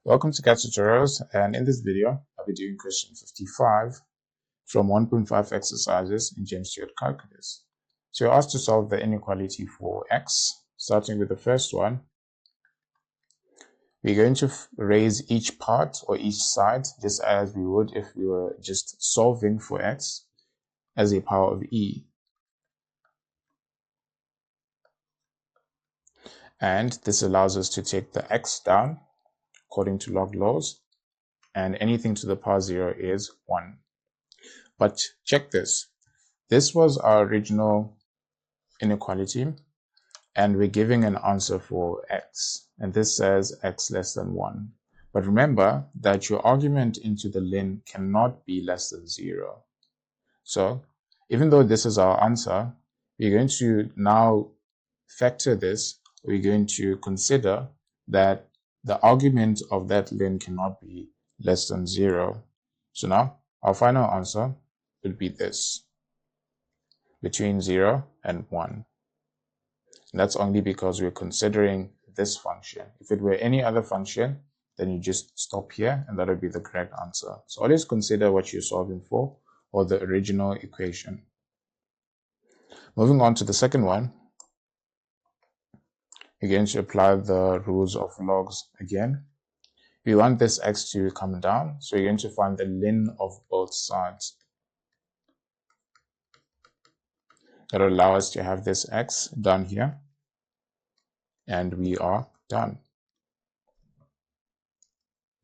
Welcome to Khetz Tutorials, and in this video I'll be doing question 55 from 1.5 exercises in James Stewart calculus. So you're asked to solve the inequality for x. Starting with the first one, we're going to raise each part or each side just as we would if we were just solving for x as a power of e. And this allows us to take the x down according to log laws, and anything to the power 0 is 1. But check this. This was our original inequality, and we're giving an answer for x, and this says x less than 1. But remember that your argument into the ln cannot be less than 0. So even though this is our answer, we're going to now factor this. We're going to consider that the argument of that ln cannot be less than 0. So now our final answer would be this, between 0 and 1. And that's only because we're considering this function. If it were any other function, then you just stop here and that would be the correct answer. So always consider what you're solving for, or the original equation. Moving on to the second one, you're going to apply the rules of logs again. We want this x to come down, so you're going to find the ln of both sides. That will allow us to have this x down here, and we are done.